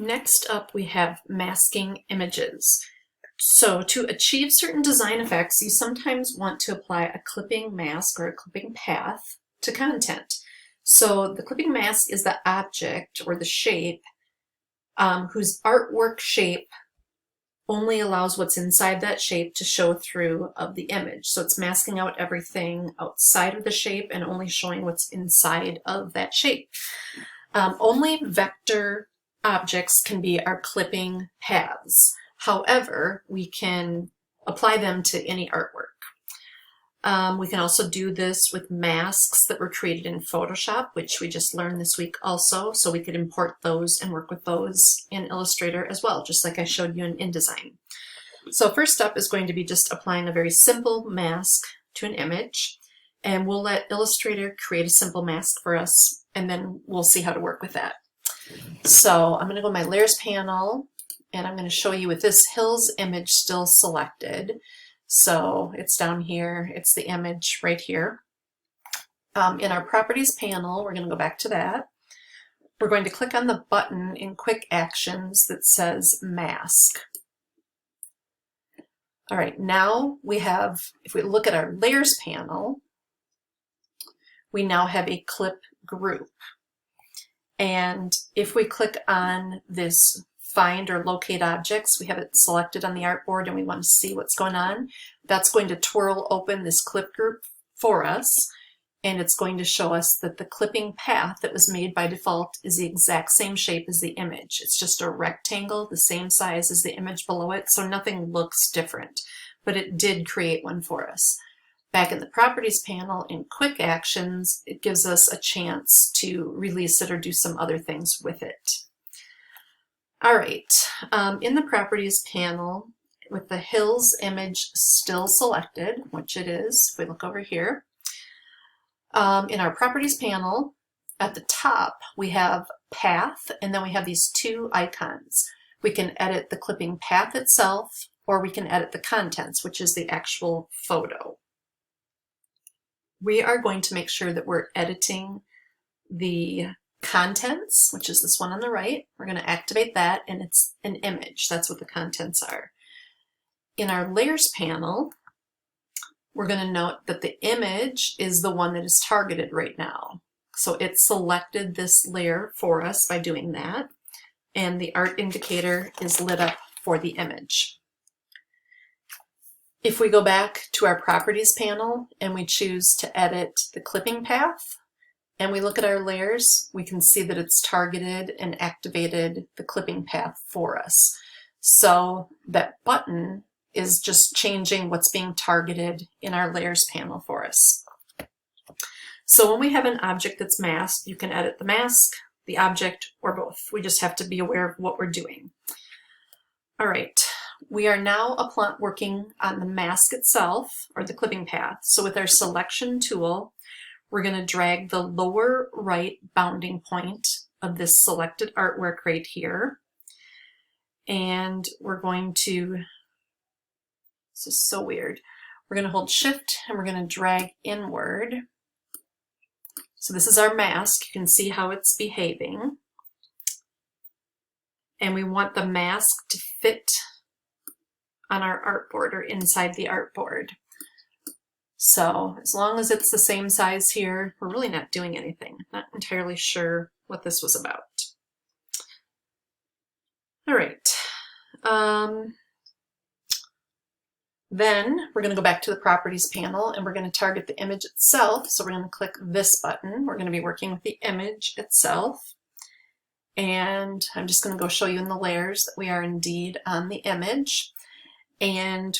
Next up, we have masking images. So to achieve certain design effects, you sometimes want to apply a clipping mask or a clipping path to content. So the clipping mask is the object or the shape whose artwork shape only allows what's inside that shape to show through of the image. So it's masking out everything outside of the shape and only showing what's inside of that shape. Only vector objects can be our clipping paths. However, we can apply them to any artwork. We can also do this with masks that were created in Photoshop, which we just learned this week also. So we could import those and work with those in Illustrator as well, just like I showed you in InDesign. So first up is going to be just applying a very simple mask to an image. And we'll let Illustrator create a simple mask for us, and then we'll see how to work with that. So I'm going to go to my Layers panel, and I'm going to show you with this Hills image still selected. So it's down here, it's the image right here. In our Properties panel, we're going to go back to that. We're going to click on the button in Quick Actions that says Mask. All right, now we have, if we look at our Layers panel, we now have a clip group. And if we click on this Find or Locate Objects, we have it selected on the artboard and we want to see what's going on. That's going to twirl open this clip group for us, and it's going to show us that the clipping path that was made by default is the exact same shape as the image. It's just a rectangle, the same size as the image below it, so nothing looks different, but it did create one for us. Back in the Properties panel in Quick Actions, it gives us a chance to release it or do some other things with it. All right, in the Properties panel, with the Hills image still selected, which it is, if we look over here, in our Properties panel, at the top, we have Path, and then we have these two icons. We can edit the clipping path itself, or we can edit the contents, which is the actual photo. We are going to make sure that we're editing the contents, which is this one on the right. We're going to activate that, and it's an image. That's what the contents are. In our Layers panel, we're going to note that the image is the one that is targeted right now. So it selected this layer for us by doing that, and the art indicator is lit up for the image. If we go back to our Properties panel and we choose to edit the clipping path, and we look at our layers, we can see that it's targeted and activated the clipping path for us. So that button is just changing what's being targeted in our Layers panel for us. So when we have an object that's masked, you can edit the mask, the object, or both. We just have to be aware of what we're doing. All right, we are now working on the mask itself, or the clipping path. So with our Selection tool, we're going to drag the lower right bounding point of this selected artwork right here. And we're going to, this is so weird, we're going to hold Shift and we're going to drag inward. So this is our mask. You can see how it's behaving. And we want the mask to fit on our artboard or inside the artboard. So as long as it's the same size here, we're really not doing anything. Not entirely sure what this was about. All right. Then we're going to go back to the Properties panel and we're going to target the image itself. So we're going to click this button. We're going to be working with the image itself. And I'm just going to go show you in the layers that we are indeed on the image. And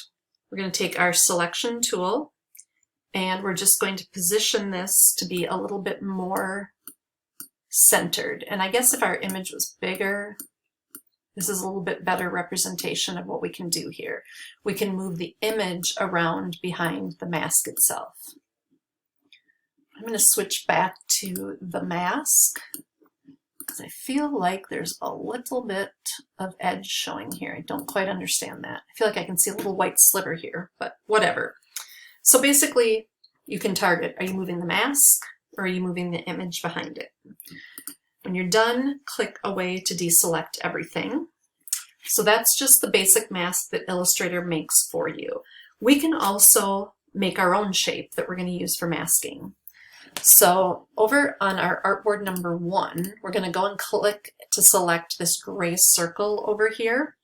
we're going to take our Selection tool, and we're just going to position this to be a little bit more centered. And I guess if our image was bigger, this is a little bit better representation of what we can do here. We can move the image around behind the mask itself. I'm going to switch back to the mask because I feel like there's a little bit of edge showing here. I don't quite understand that. I feel like I can see a little white sliver here, but whatever. So basically, you can target, are you moving the mask or are you moving the image behind it? When you're done, click away to deselect everything. So that's just the basic mask that Illustrator makes for you. We can also make our own shape that we're going to use for masking. So over on our artboard number 1, we're going to go and click to select this gray circle over here.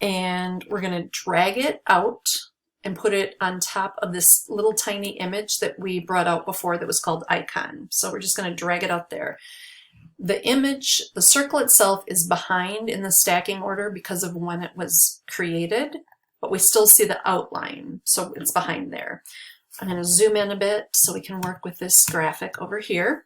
And we're going to drag it out and put it on top of this little tiny image that we brought out before that was called icon. So we're just going to drag it out there. The image, the circle itself is behind in the stacking order because of when it was created, but we still see the outline, so it's behind there. I'm going to zoom in a bit so we can work with this graphic over here.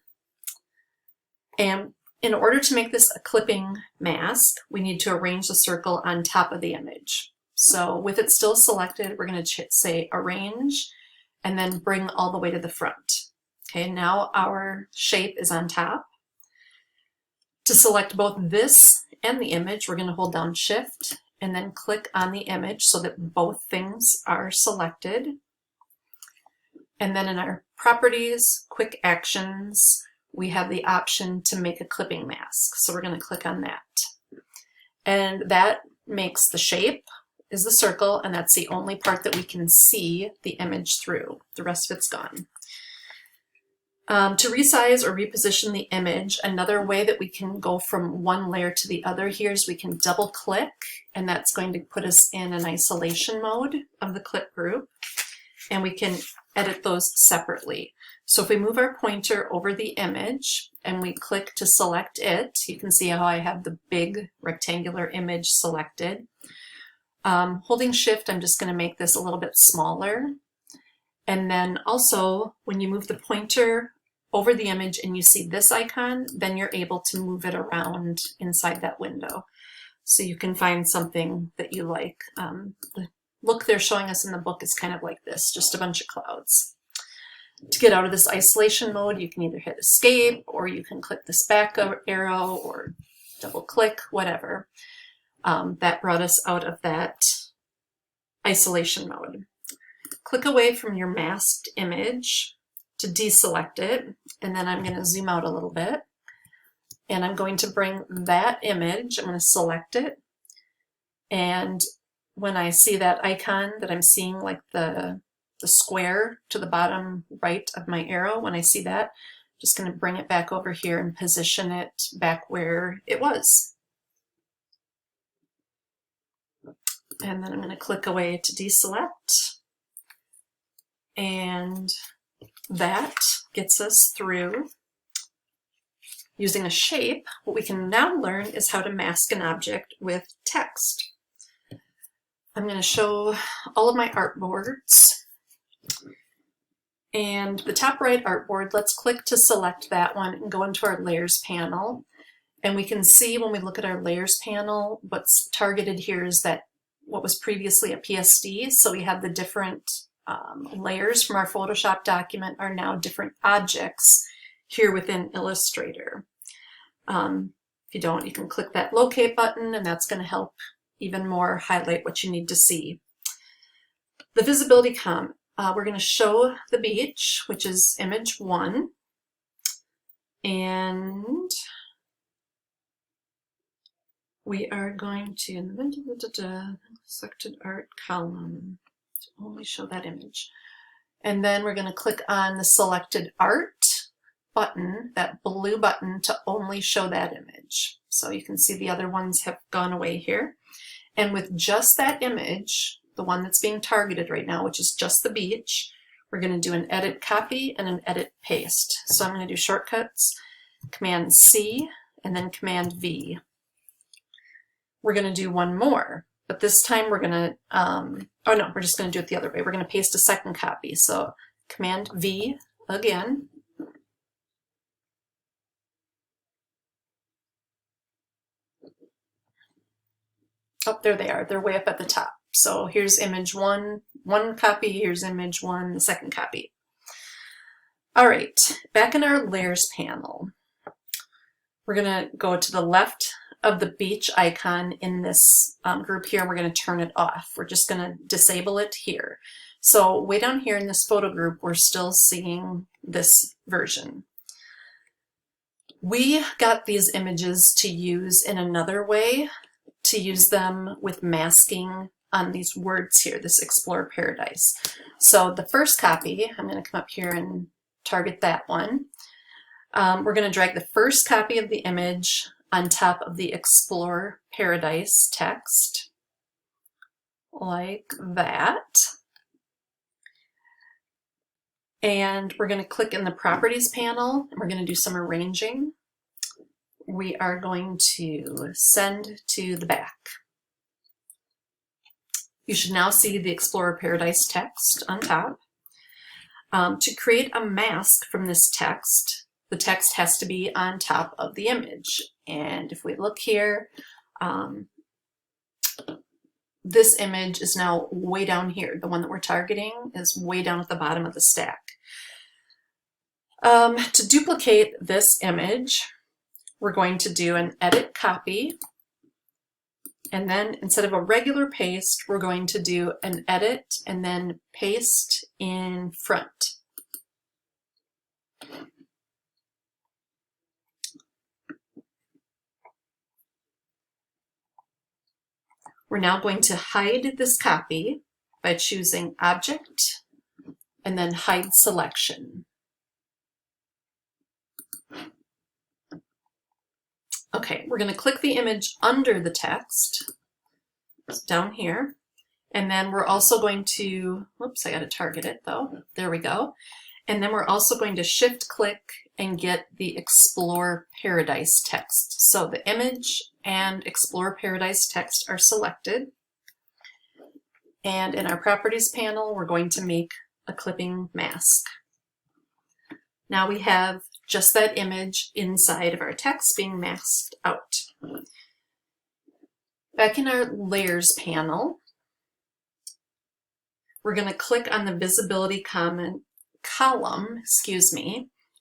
And in order to make this a clipping mask, we need to arrange the circle on top of the image. So with it still selected, we're going to say arrange and then bring all the way to the front. Okay, now our shape is on top. To select both this and the image, we're going to hold down Shift and then click on the image so that both things are selected. And then in our properties, quick actions, we have the option to make a clipping mask. So we're going to click on that. And that makes the shape is the circle, and that's the only part that we can see the image through. The rest of it's gone. To resize or reposition the image, another way that we can go from one layer to the other here is we can double click, and that's going to put us in an isolation mode of the clip group, and we can edit those separately. So if we move our pointer over the image and we click to select it, you can see how I have the big rectangular image selected. Holding Shift, I'm just going to make this a little bit smaller. And then also, when you move the pointer over the image and you see this icon, then you're able to move it around inside that window. So you can find something that you like. The look they're showing us in the book is kind of like this, just a bunch of clouds. To get out of this isolation mode, you can either hit Escape, or you can click this back arrow, or double click, whatever. That brought us out of that isolation mode. Click away from your masked image to deselect it, and then I'm going to zoom out a little bit, and I'm going to bring that image, I'm going to select it, and when I see that icon that I'm seeing, like the square to the bottom right of my arrow, when I see that, I'm just going to bring it back over here and position it back where it was. And then I'm going to click away to deselect. And that gets us through using a shape. What we can now learn is how to mask an object with text. I'm going to show all of my artboards. And the top right artboard, let's click to select that one and go into our layers panel. And we can see when we look at our layers panel, what's targeted here is that what was previously a PSD. So we have the different layers from our Photoshop document are now different objects here within Illustrator. If you don't, you can click that locate button, and that's going to help even more highlight what you need to see. The visibility comp, we're going to show the beach, which is image 1, and we are going to, in the selected art column, to only show that image. And then we're going to click on the selected art button, that blue button, to only show that image. So you can see the other ones have gone away here. And with just that image, the one that's being targeted right now, which is just the beach, we're going to do an edit copy and an edit paste. So I'm going to do shortcuts, Command C, and then Command V. We're going to do one more, but this time we're going to, oh no, we're just going to do it the other way. We're going to paste a second copy. So Command V again. Oh, there they are. They're way up at the top. So here's image 1, one copy. Here's image 1, the second copy. All right, back in our layers panel, we're going to go to the left of the beach icon in this group here, and we're going to turn it off. We're just going to disable it here. So way down here in this photo group, we're still seeing this version. We got these images to use in another way, to use them with masking on these words here, this Explore Paradise. So the first copy, I'm going to come up here and target that one. We're going to drag the first copy of the image on top of the Explore Paradise text, like that. And we're going to click in the Properties panel, and we're going to do some arranging. We are going to send to the back. You should now see the Explorer Paradise text on top. To create a mask from this text, the text has to be on top of the image. And if we look here, this image is now way down here. The one that we're targeting is way down at the bottom of the stack. To duplicate this image, we're going to do an edit copy, and then instead of a regular paste, we're going to do an edit and then paste in front. We're now going to hide this copy by choosing Object and then Hide Selection. Okay, we're going to click the image under the text, down here, and then we're also going to, whoops, I got to target it though, there we go. And then we're also going to shift click and get the Explore Paradise text. So the image and Explore Paradise text are selected. And in our Properties panel, we're going to make a clipping mask. Now we have just that image inside of our text being masked out. Back in our Layers panel, we're going to click on the Visibility column,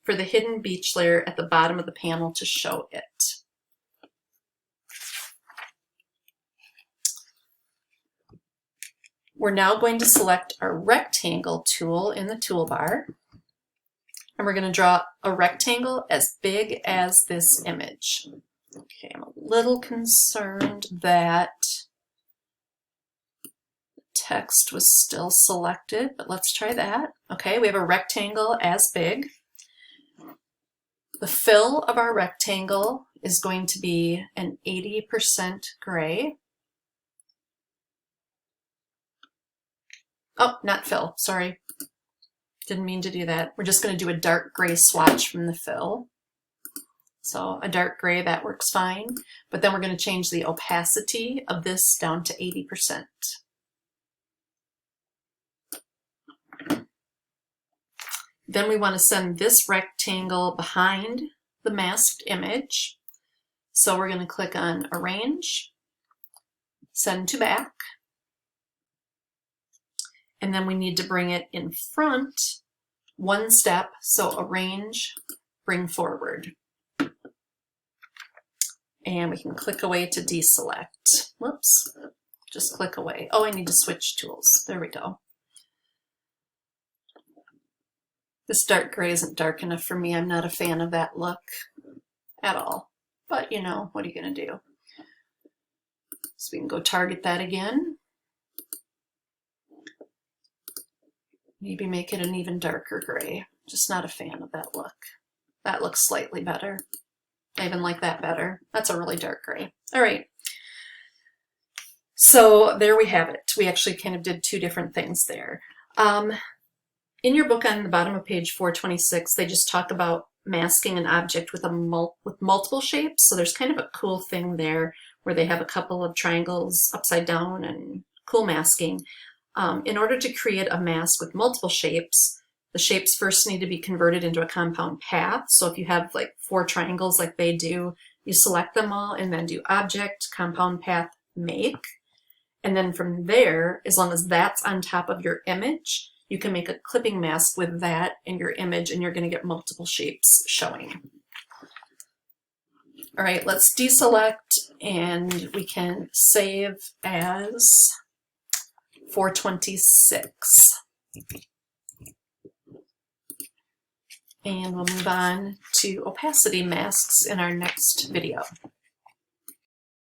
for the hidden beach layer at the bottom of the panel to show it. We're now going to select our rectangle tool in the toolbar, and we're going to draw a rectangle as big as this image. Okay, I'm a little concerned that the text was still selected, but let's try that. Okay, we have a rectangle as big. The fill of our rectangle is going to be an 80% gray. Oh, not fill, sorry. Didn't mean to do that. We're just going to do a dark gray swatch from the fill. So a dark gray, that works fine. But then we're going to change the opacity of this down to 80%. Then we want to send this rectangle behind the masked image. So we're going to click on Arrange, Send to Back. And then we need to bring it in front one step. So Arrange, Bring Forward. And we can click away to deselect. Whoops, just click away. Oh, I need to switch tools. There we go. This dark gray isn't dark enough for me. I'm not a fan of that look at all. But you know, what are you going to do? So we can go target that again. Maybe make it an even darker gray. Just not a fan of that look. That looks slightly better. I even like that better. That's a really dark gray. All right. So there we have it. We actually kind of did two different things there. In your book on the bottom of page 426, they just talk about masking an object with multiple shapes. So there's kind of a cool thing there where they have a couple of triangles upside down and cool masking. In order to create a mask with multiple shapes, the shapes first need to be converted into a compound path. So if you have like 4 triangles like they do, you select them all and then do Object, Compound Path, Make. And then from there, as long as that's on top of your image, you can make a clipping mask with that in your image and you're going to get multiple shapes showing. All right, let's deselect and we can save as 426. And we'll move on to opacity masks in our next video.